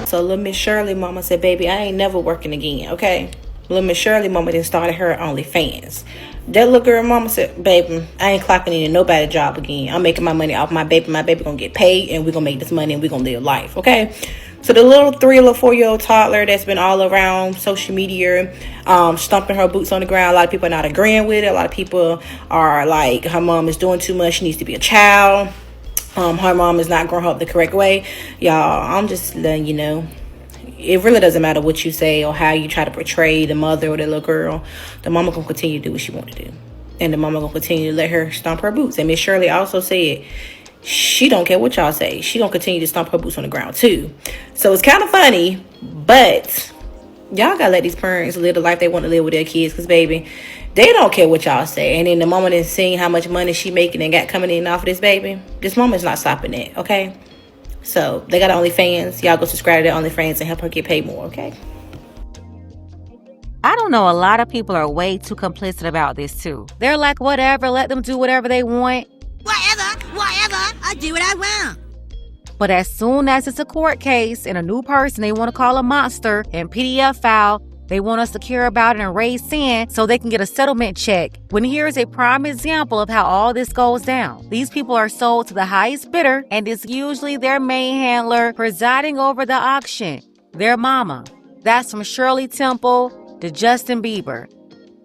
So little Miss Shirley mama said, baby, I ain't never working again, okay? Little Miss Shirley mama then started her OnlyFans. That little girl mama said, baby, I ain't clocking in nobody job again. I'm making my money off my baby. My baby gonna get paid, and we're gonna make this money, and we're gonna live life, okay? So the little 3 or 4-year-old toddler that's been all around social media, stomping her boots on the ground. A lot of people are not agreeing with it. A lot of people are like, her mom is doing too much. She needs to be a child. Her mom is not growing her up the correct way. Y'all, I'm just letting you know. It really doesn't matter what you say or how you try to portray the mother or the little girl. The mama gonna continue to do what she want to do, and the mama gonna continue to let her stomp her boots. And Miss Shirley also said she don't care what y'all say. She gonna continue to stomp her boots on the ground too. So it's kind of funny, but y'all gotta let these parents live the life they want to live with their kids, because baby, they don't care what y'all say. And then the mama is seeing how much money she making and got coming in off of this baby, this mama's not stopping that, okay? So they got OnlyFans. Y'all go subscribe to their OnlyFans and help her get paid more, okay? I don't know, a lot of people are way too complicit about this too. They're like, whatever, let them do whatever they want. Whatever, I do what I want. But as soon as it's a court case and a new person they want to call a monster and PDF file, they want us to care about it and raise sand so they can get a settlement check. When here's a prime example of how all this goes down. These people are sold to the highest bidder, and it's usually their main handler presiding over the auction, their mama. That's from Shirley Temple to Justin Bieber.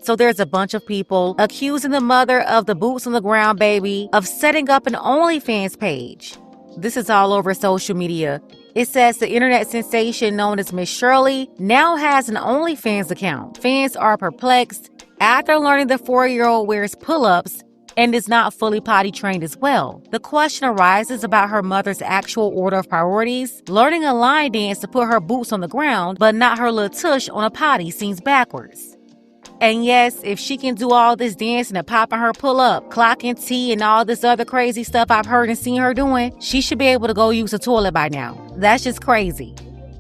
So there's a bunch of people accusing the mother of the boots on the ground baby of setting up an OnlyFans page. This is all over social media. It says the internet sensation known as Miss Shirley now has an OnlyFans account. Fans are perplexed after learning the 4-year-old wears pull-ups and is not fully potty trained as well. The question arises about her mother's actual order of priorities. Learning a line dance to put her boots on the ground, but not her little tush on a potty seems backwards. And yes, if she can do all this dancing and popping her pull-up, clocking tea, and all this other crazy stuff I've heard and seen her doing, she should be able to go use a toilet by now. That's just crazy.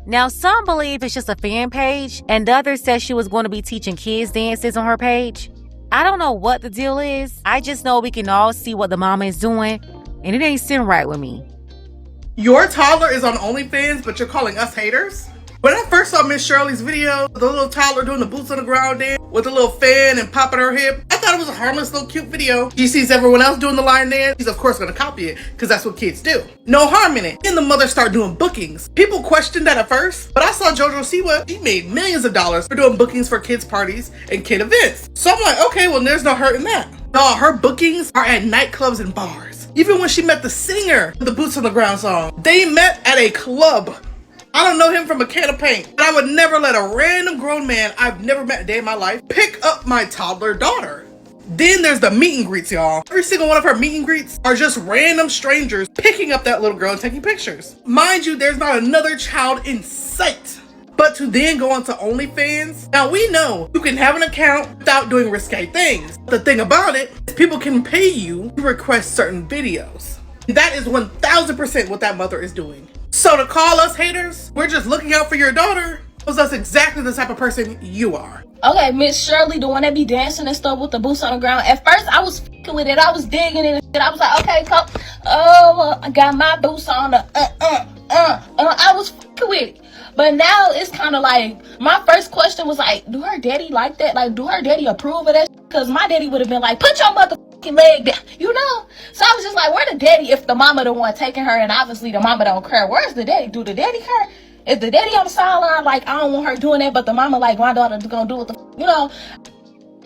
Now, some believe it's just a fan page, and others said she was going to be teaching kids dances on her page. I don't know what the deal is. I just know we can all see what the mama is doing, and it ain't sitting right with me. Your toddler is on OnlyFans, but you're calling us haters? When I first saw Miss Shirley's video, the little toddler doing the boots on the ground dance with a little fan and popping her hip, I thought it was a harmless little cute video. She sees everyone else doing the line dance. She's of course gonna copy it, because that's what kids do. No harm in it. And the mother started doing bookings. People questioned that at first, but I saw JoJo Siwa, she made millions of dollars for doing bookings for kids' parties and kid events. So I'm like, okay, well there's no hurt in that. No, her bookings are at nightclubs and bars. Even when she met the singer of the Boots on the Ground song, they met at a club. I don't know him from a can of paint, but I would never let a random grown man I've never met a day in my life pick up my toddler daughter. Then there's the meet and greets, y'all. Every single one of her meet and greets are just random strangers picking up that little girl and taking pictures. Mind you, there's not another child in sight. But to then go onto OnlyFans, now we know you can have an account without doing risque things. The thing about it is people can pay you to request certain videos. That is 1000% what that mother is doing. So to call us haters, we're just looking out for your daughter, shows us exactly the type of person you are. Okay, Miss Shirley, the one that be dancing and stuff with the boots on the ground. At first, I was f***ing with it. I was digging it and shit. I was like, okay, come. Oh, I got my boots on. I was f***ing with it. But now it's kind of like, my first question was like, do her daddy like that? Like, do her daddy approve of that? Because my daddy would have been like, put your motherfucking leg down, you know? So I was just like, where the daddy if the mama the one taking her, and obviously the mama don't care? Where's the daddy? Do the daddy care? Is the daddy on the sideline like, I don't want her doing that, but the mama like, my daughter's gonna do what the you know?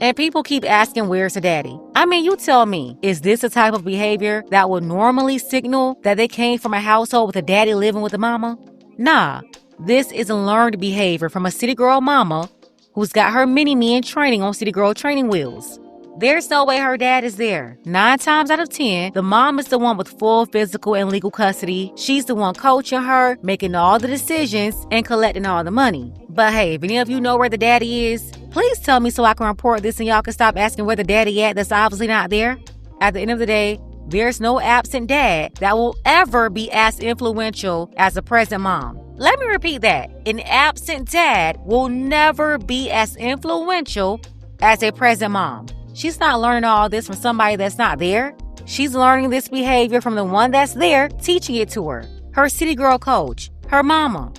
And people keep asking, where's the daddy? I mean, you tell me, is this a type of behavior that would normally signal that they came from a household with a daddy living with a mama? Nah, this is a learned behavior from a city girl mama who's got her mini-me in training on city girl training wheels. There's no way her dad is there. 9 times out of 10, the mom is the one with full physical and legal custody. She's the one coaching her, making all the decisions, and collecting all the money. But hey, if any of you know where the daddy is, please tell me so I can report this and y'all can stop asking where the daddy at that's obviously not there. At the end of the day, there's no absent dad that will ever be as influential as a present mom. Let me repeat that. An absent dad will never be as influential as a present mom. She's not learning all this from somebody that's not there. She's learning this behavior from the one that's there, teaching it to her. Her city girl coach, her mama.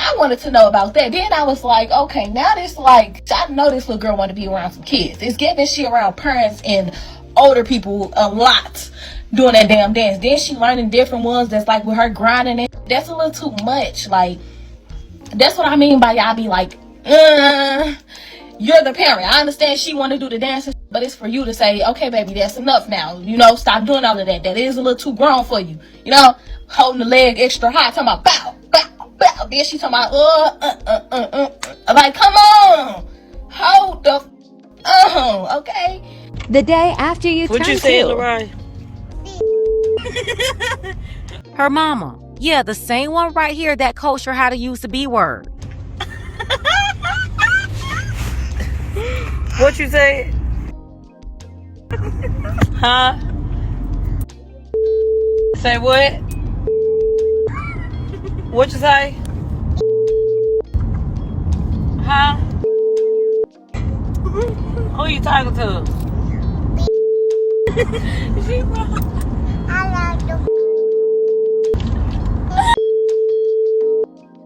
I wanted to know about that. Then I was like, okay, now this like, I know this little girl want to be around some kids. It's giving she around parents and older people a lot doing that damn dance. Then she learning different ones that's like with her grinding it. That's a little too much. Like, that's what I mean by y'all be like, you're the parent. I understand she want to do the dance, but it's for you to say, okay, baby, that's enough now. You know, stop doing all of that. That is a little too grown for you. You know, holding the leg extra high, talking about bow, bow, bow. Then she talking about, like, come on, hold the, okay. The day after you What turn you say, two. Lorraine? Her mama. Yeah, the same one right here that coached her how to use the B word. What you say? Huh? Say what? What you say? Huh? Who you talking to? She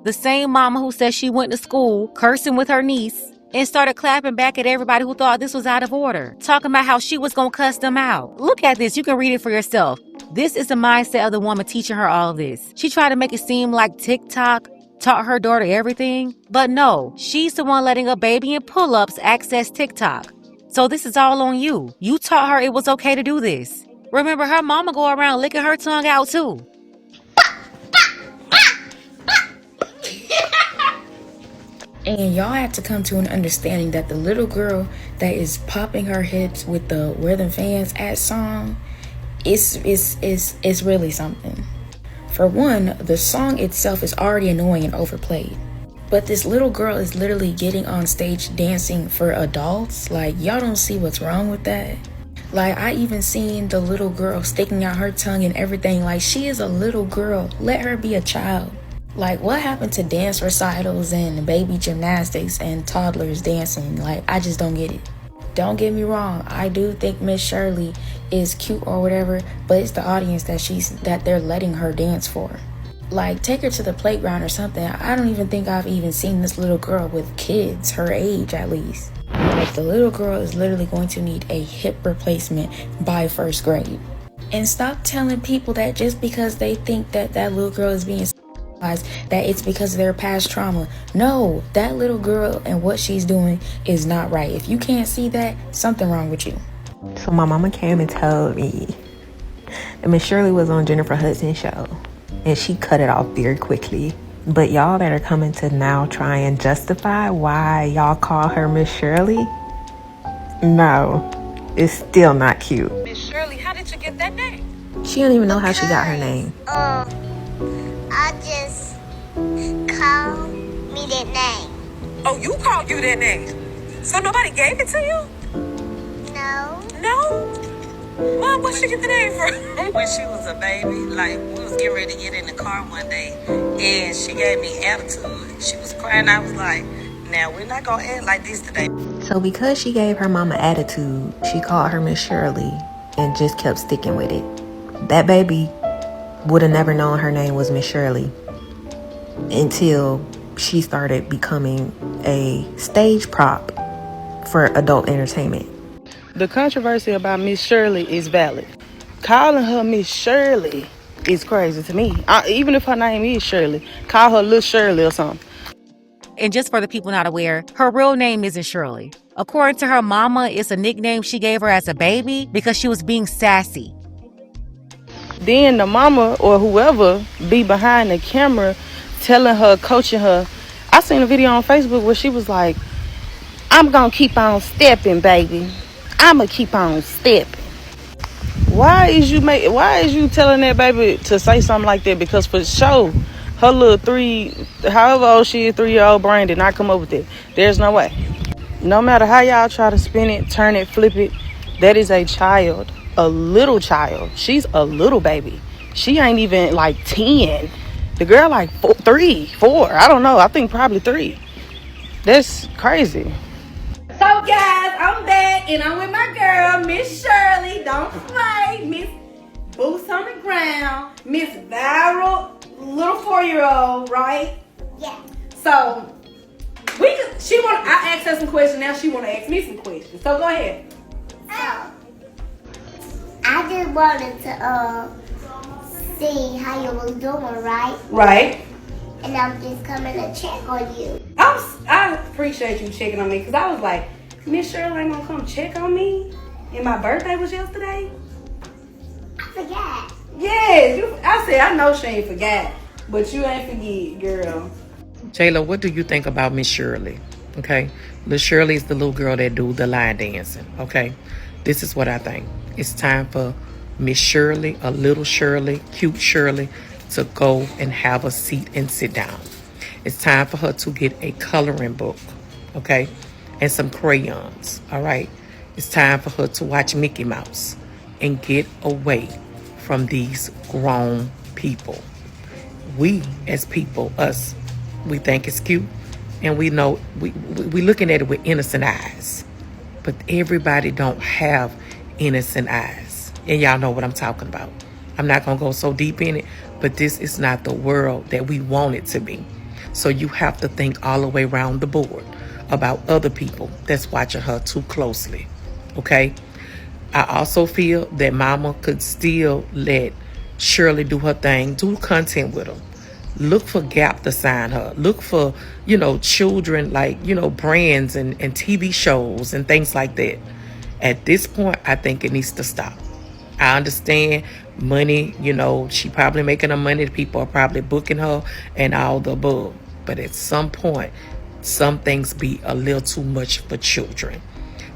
The same mama who said she went to school cursing with her niece and started clapping back at everybody who thought this was out of order, talking about how she was gonna cuss them out. Look at this, you can read it for yourself. This is the mindset of the woman teaching her all of this. She tried to make it seem like TikTok taught her daughter everything, but no, she's the one letting a baby in pull-ups access TikTok. So this is all on you. You taught her it was okay to do this. Remember, her mama go around licking her tongue out too. And y'all have to come to an understanding that the little girl that is popping her hips with the Where Them Fans At song is really something. For one, the song itself is already annoying and overplayed. But this little girl is literally getting on stage dancing for adults. Like, y'all don't see what's wrong with that? Like, I even seen the little girl sticking out her tongue and everything. Like, she is a little girl. Let her be a child. Like, what happened to dance recitals and baby gymnastics and toddlers dancing? Like, I just don't get it. Don't get me wrong, I do think Miss Shirley is cute or whatever, but it's the audience that they're letting her dance for. Like, take her to the playground or something. I don't even think I've even seen this little girl with kids, her age at least. Like, the little girl is literally going to need a hip replacement by 1st grade. And stop telling people that just because they think that that little girl is being that it's because of their past trauma. No, that little girl and what she's doing is not right. If you can't see that, something wrong with you. So my mama came and told me that Miss Shirley was on Jennifer Hudson's show, and she cut it off very quickly. But y'all that are coming to now try and justify why y'all call her Miss Shirley, no, it's still not cute. Miss Shirley, how did you get that name? She don't even know how she got her name. I just call me that name. Oh, you called you that name? So nobody gave it to you? No. No? Mom, where'd she get the name from? When she was a baby, like, we was getting ready to get in the car one day, and she gave me attitude. She was crying. I was like, now, we're not going to act like this today. So because she gave her mama attitude, she called her Miss Shirley and just kept sticking with it. That baby would have never known her name was Miss Shirley until she started becoming a stage prop for adult entertainment. The controversy about Miss Shirley is valid. Calling her Miss Shirley is crazy to me. Even if her name is Shirley, call her Little Shirley or something. And just for the people not aware, her real name isn't Shirley. According to her mama, it's a nickname she gave her as a baby because she was being sassy. Then the mama or whoever be behind the camera telling her, coaching her. I seen a video on Facebook where she was like, I'm gonna keep on stepping, baby. I'ma keep on stepping. Why is you telling that baby to say something like that? Because for sure, her little however old she is, 3-year-old brain did not come up with it. There's no way. No matter how y'all try to spin it, turn it, flip it, that is a child. A little child. She's a little baby. She ain't even like 10. The girl like 3, 4. I don't know. I think probably 3. That's crazy. So guys, I'm back and I'm with my girl, Miss Shirley. Don't play. Miss Boots on the Ground. Miss Viral, little 4-year-old, right? Yeah. So I asked her some questions. Now she want to ask me some questions. So go ahead. So, I just wanted to see how you was doing, right? Right. And I'm just coming to check on you. I appreciate you checking on me because I was like, Miss Shirley ain't gonna come check on me, and my birthday was yesterday. I forgot. Yes, I said I know she ain't forgot, but you ain't forget, girl. Jayla, what do you think about Miss Shirley? Okay, Miss Shirley is the little girl that do the line dancing. Okay, this is what I think. It's time for Miss Shirley, a little Shirley, cute Shirley, to go and have a seat and sit down. It's time for her to get a coloring book, okay, and some crayons. All right, it's time for her to watch Mickey Mouse and get away from these grown people. We as people, us, we think it's cute, and we know we looking at it with innocent eyes, but everybody don't have innocent eyes, and y'all know what I'm talking about. I'm not gonna go so deep in it, but this is not the world that we want it to be. So you have to think all the way around the board about other people that's watching her too closely. Okay, I also feel that mama could still let Shirley do her thing, do content with her. Look for Gap to sign her. Look for, children, like, brands and TV shows and things like that. At this point, I think it needs to stop. I understand money, she probably making her money. People are probably booking her and all the above. But at some point, some things be a little too much for children.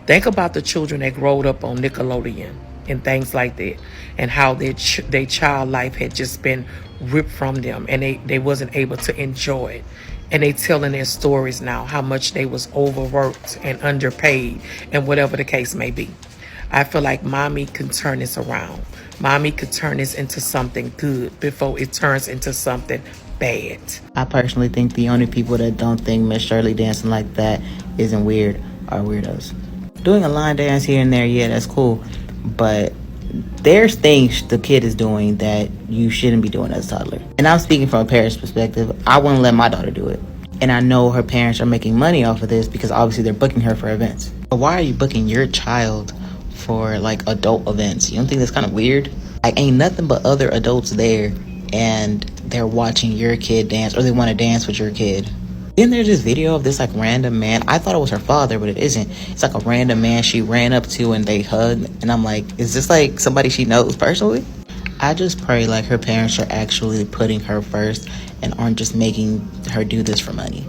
Think about the children that growed up on Nickelodeon and things like that, and how their child life had just been ripped from them, and they wasn't able to enjoy it. And they telling their stories now, how much they was overworked and underpaid and whatever the case may be. I feel like mommy can turn this around. Mommy could turn this into something good before it turns into something bad. I personally think the only people that don't think Miss Shirley dancing like that isn't weird are weirdos. Doing a line dance here and there, yeah, that's cool. But there's things the kid is doing that you shouldn't be doing as a toddler. And I'm speaking from a parent's perspective. I wouldn't let my daughter do it. And I know her parents are making money off of this because obviously they're booking her for events. But why are you booking your child for like adult events? You don't think that's kind of weird? Like, ain't nothing but other adults there and they're watching your kid dance, or they want to dance with your kid. Then there's this video of this like random man. I thought it was her father, but it isn't. It's like a random man she ran up to and they hugged. And I'm like, is this like somebody she knows personally? I just pray like her parents are actually putting her first and aren't just making her do this for money.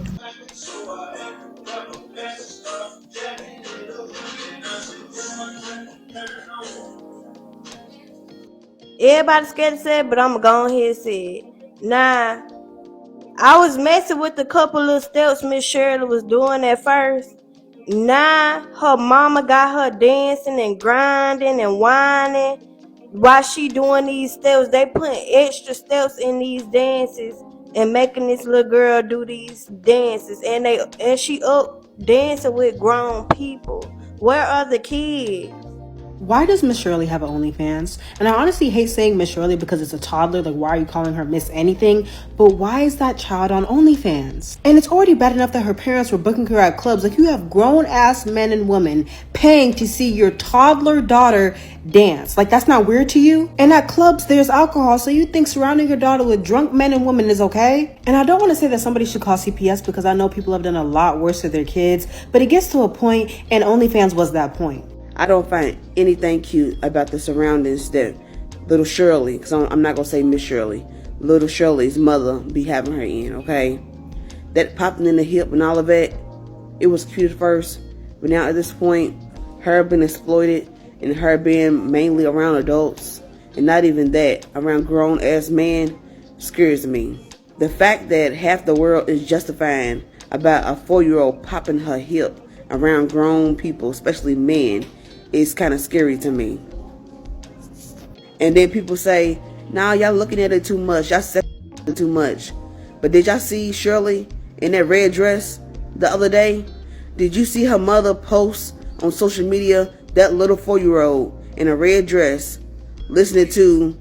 Everybody's scared to say it, but I'm going to go ahead and say it. Nah, I was messing with the couple of steps Miss Shirley was doing at first. Nah, her mama got her dancing and grinding and whining while she doing these steps. They putting extra steps in these dances and making this little girl do these dances. And she up dancing with grown people. Where are the kids? Why does Miss Shirley have an OnlyFans? And I honestly hate saying Miss Shirley because it's a toddler. Like, why are you calling her Miss anything? But why is that child on OnlyFans? And it's already bad enough that her parents were booking her at clubs. Like, you have grown-ass men and women paying to see your toddler daughter dance. Like, that's not weird to you? And at clubs, there's alcohol, so you think surrounding your daughter with drunk men and women is okay? And I don't want to say that somebody should call CPS because I know people have done a lot worse to their kids, but it gets to a point, and OnlyFans was that point. I don't find anything cute about the surroundings that little Shirley, because I'm not going to say Miss Shirley, little Shirley's mother be having her in, okay? That popping in the hip and all of that, it was cute at first, but now at this point, her being exploited and her being mainly around adults, and not even that, around grown-ass men, scares me. The fact that half the world is justifying about a 4-year-old popping her hip around grown people, especially men, is kind of scary to me. And then people say, nah, y'all looking at it too much. Y'all saying it too much. But did y'all see Shirley in that red dress the other day? Did you see her mother post on social media that little 4-year-old in a red dress listening to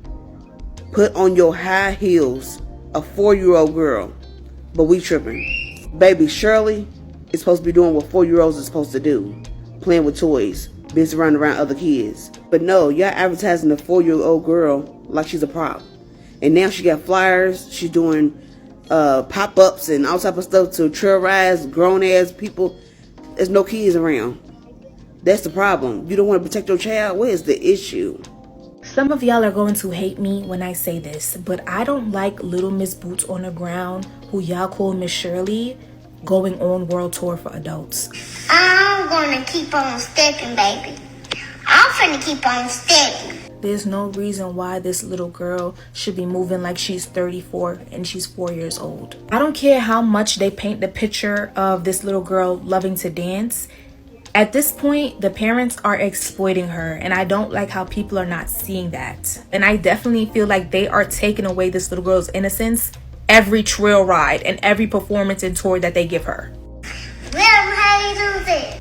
Put On Your High Heels, a 4-year-old girl? But we tripping. Baby Shirley is supposed to be doing what 4-year-olds are supposed to do. Playing with toys, being surrounded around other kids. But no, y'all advertising a 4-year-old girl like she's a prop. And now she got flyers, she's doing pop-ups and all type of stuff to terrorize grown-ass people. There's no kids around. That's the problem. You don't want to protect your child? What is the issue? Some of y'all are going to hate me when I say this, but I don't like Little Miss Boots on the Ground, who y'all call Miss Shirley, going on world tour for adults. I'm gonna keep on stepping, baby. I'm finna keep on stepping. There's no reason why this little girl should be moving like she's 34 and she's 4 years old. I don't care how much they paint the picture of this little girl loving to dance. At this point, the parents are exploiting her, and I don't like how people are not seeing that. And I definitely feel like they are taking away this little girl's innocence every trail ride and every performance and tour that they give her.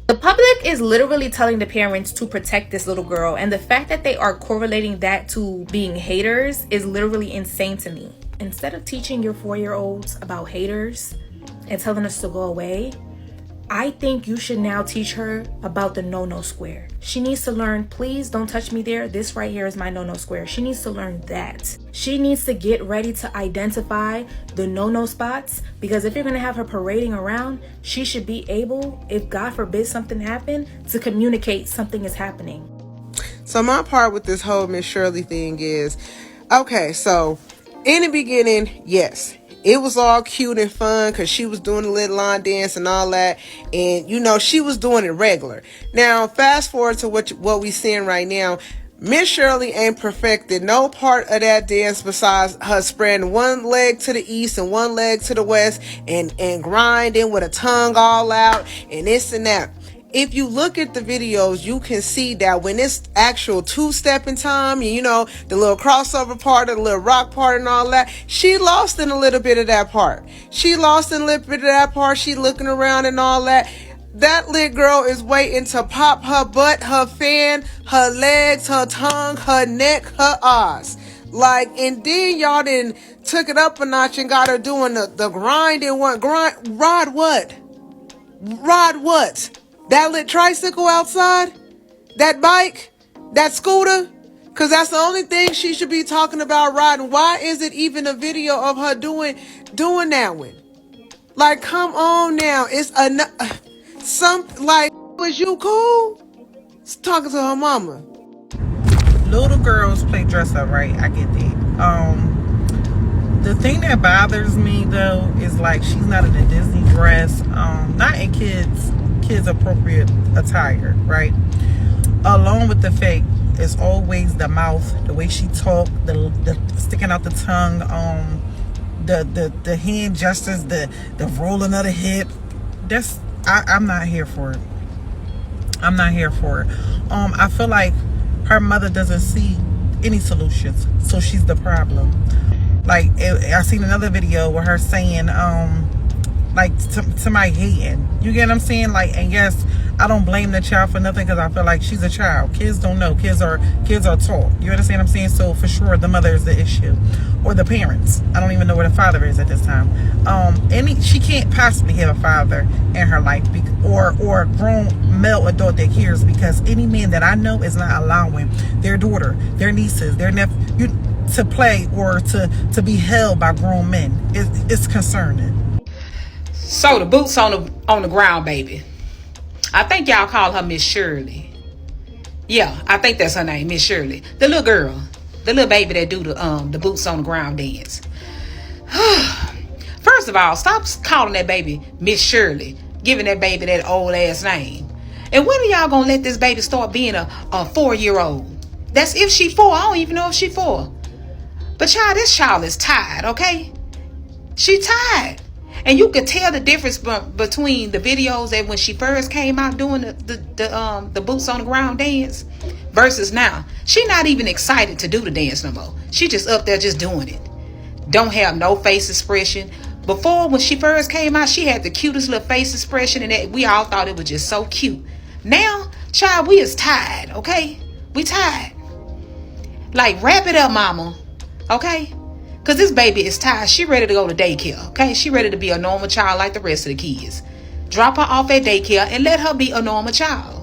The public is literally telling the parents to protect this little girl, and the fact that they are correlating that to being haters is literally insane to me. Instead of teaching your 4-year-olds about haters and telling us to go away, I think you should now teach her about the no-no square. She needs to learn, please don't touch me there. This right here is my no-no square. She needs to learn that. She needs to get ready to identify the no-no spots, because if you're going to have her parading around, she should be able, if God forbid something happened, to communicate something is happening. So my part with this whole Miss Shirley thing is, okay, so in the beginning, yes, it was all cute and fun because she was doing the little line dance and all that. And, you know, she was doing it regular. Now, fast forward to what we seeing right now. Miss Shirley ain't perfected no part of that dance besides her spreading one leg to the east and one leg to the west and grinding with a tongue all out and this and that. If you look at the videos, you can see that when it's actual two-stepping time, you know, the little crossover part, the little rock part and all that, she lost in a little bit of that part. She lost in a little bit of that part. She looking around and all that. That little girl is waiting to pop her butt, her fan, her legs, her tongue, her neck, her ass. Like, and then y'all then took it up a notch and got her doing the grinding one. Ride what? Ride what? That lit tricycle outside? That bike? That scooter? Because that's the only thing she should be talking about riding. Why is it even a video of her doing that one? Like, come on now. It's was you cool? It's talking to her mama. Little girls play dress up, right? I get that. The thing that bothers me though is like she's not in a Disney dress, not in kids appropriate attire, right? Along with the fact it's always the mouth, the way she talk, the sticking out the tongue, the hand gestures, the rolling of the hip. I'm not here for it. I'm not here for it. I feel like her mother doesn't see any solutions, so she's the problem. Like, I seen another video with her saying, like, to my hating. You get what I'm saying? Like, and yes, I don't blame the child for nothing because I feel like she's a child. Kids don't know. Kids are taught. You understand what I'm saying? So for sure, the mother is the issue, or the parents. I don't even know where the father is at this time. She can't possibly have a father in her life, or a grown male adult that cares, because any man that I know is not allowing their daughter, their nieces, their nephew to play or to be held by grown men. It's concerning. So the boots on the ground, baby. I think y'all call her Miss Shirley. Yeah, I think that's her name, Miss Shirley. The little girl, the little baby that do the boots on the ground dance. First of all, stop calling that baby Miss Shirley, giving that baby that old ass name. And when are y'all gonna let this baby start being a 4-year-old? That's if she 4. I don't even know if she 4. But child, this child is tired, okay? She tired. And you could tell the difference between the videos that when she first came out doing the boots on the ground dance versus now. She not even excited to do the dance no more. She just up there just doing it. Don't have no face expression. Before, when she first came out, she had the cutest little face expression, and we all thought it was just so cute. Now, child, we is tired, okay? We tired. Like, wrap it up, mama. Okay? Because this baby is tired. She ready to go to daycare, okay? She ready to be a normal child like the rest of the kids. Drop her off at daycare and let her be a normal child.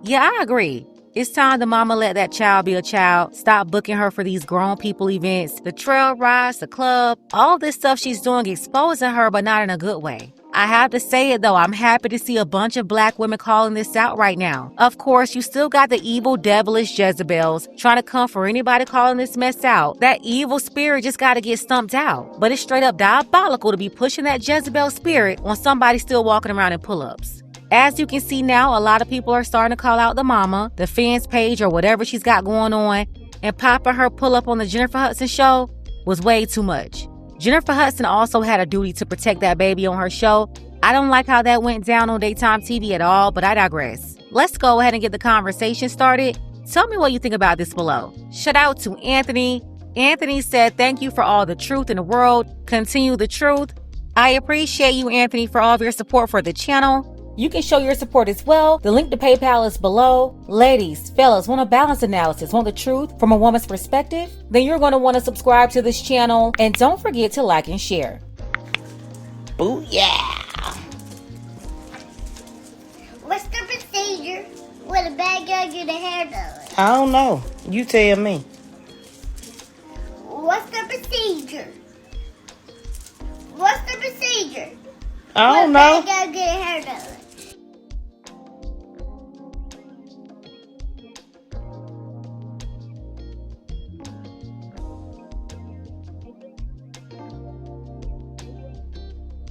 Yeah, I agree. It's time the mama let that child be a child. Stop booking her for these grown people events, the trail rides, the club, all this stuff she's doing, exposing her, but not in a good way. I have to say it though, I'm happy to see a bunch of black women calling this out right now. Of course, you still got the evil, devilish Jezebels trying to come for anybody calling this mess out. That evil spirit just got to get stumped out. But it's straight up diabolical to be pushing that Jezebel spirit when somebody's still walking around in pull-ups. As you can see now, a lot of people are starting to call out the mama, the fans page, or whatever she's got going on, and popping her pull-up on the Jennifer Hudson show was way too much. Jennifer Hudson also had a duty to protect that baby on her show. I don't like how that went down on daytime TV at all, but I digress. Let's go ahead and get the conversation started. Tell me what you think about this below. Shout out to Anthony. Anthony said, "Thank you for all the truth in the world. Continue the truth." I appreciate you, Anthony, for all of your support for the channel. You can show your support as well. The link to PayPal is below. Ladies, fellas, want a balanced analysis, want the truth from a woman's perspective? Then you're going to want to subscribe to this channel. And don't forget to like and share. Booyah! What's the procedure when a bad girl get her hair done? I don't know. You tell me. What's the procedure? What's the procedure? I don't when a bad know.